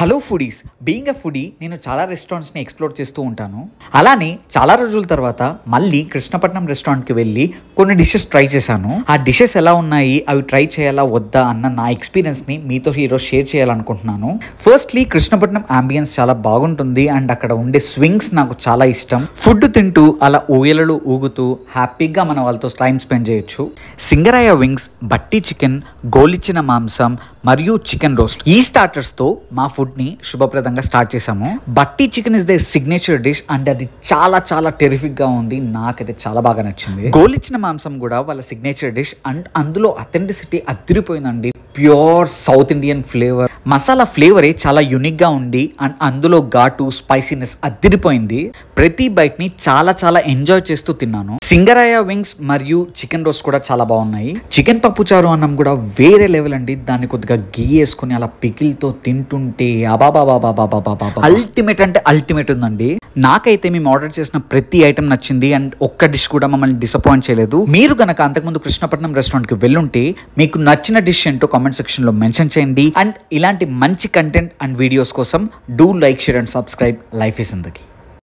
Hello foodies, being a foodie నేను చాలా రెస్టారెంట్స్ని explore చేస్తూ ఉంటాను. అలానే చాలా రోజుల తర్వాత మళ్ళీ కృష్ణపట్నం రెస్టారెంట్కి వెళ్ళి కొన్ని డిషెస్ ట్రై చేశాను. ఆ డిషెస్ ఎలా ఉన్నాయి, అవి ట్రై చేయాలా వద్దా అన్న నా ఎక్స్పీరియన్స్ని మీతో ఈరోజు షేర్ చేయాలనుకుంటున్నాను. ఫస్ట్లీ కృష్ణపట్నం అంబియన్స్ చాలా బాగుంటుంది అండ్ అక్కడ ఉండే స్వింగ్స్ నాకు చాలా ఇష్టం. ఫుడ్ తింటూ అలా ఊయలలు ఊగుతూ హ్యాపీగా మన వాళ్ళతో టైం స్పెండ్ చేయొచ్చు. సింగరాయ వింగ్స్, బట్టి చికెన్, గోలిచ్చిన మాంసం మరియు చికెన్ రోస్ట్, ఈ స్టార్టర్స్తో మా ఫుడ్ని శుభప్రదంగా స్టార్ట్ చేసాము. Butter chicken is their signature dish and అది చాలా చాలా టెరిఫిక్గా ఉంది. నాకైతే చాలా బాగా నచ్చింది. గోలిచ్చిన మాంసం కూడా వాళ్ళ సిగ్నేచర్ డిష్ అండ్ అందులో అథెంటిసిటీ అదిరిపోయిందండి. Pure south Indian flavour, masala ఫ్లేవరే చాలా యూనిక్గా ఉంది అండ్ అందులో ఘాటు స్పైసీనెస్ అదిరిపోయింది. ప్రతి బైట్ని చాలా చాలా ఎంజాయ్ చేస్తూ తిన్నాను. సింగరాయ వింగ్స్ మరియు చికెన్ రోస్ట్ కూడా చాలా బాగున్నాయి. చికెన్ పప్పు చారు అన్నం కూడా వేరే లెవెల్ అండి. దాన్ని కొద్దిగా గీ వేసుకుని అలా పికిల్తో తింటుంటే అల్టిమేట్ అంటే అల్టిమేట్ ఉందండి. నాకైతే మేము ఆర్డర్ చేసిన ప్రతి ఐటమ్ నచ్చింది అండ్ ఒక్క డిష్ కూడా మమ్మల్ని డిసప్పాయింట్ చేయలేదు. మీరు గనక అంతకుముందు కృష్ణపట్నం రెస్టారెంట్కి వెళ్ళుంటే మీకు నచ్చిన డిష్ ఏంటో కామెంట్ సెక్షన్లో మెన్షన్ చేయండి. అండ్ ఇలాంటి మంచి కంటెంట్ అండ్ వీడియోస్ కోసం do like, share and subscribe. Life is Zindagi.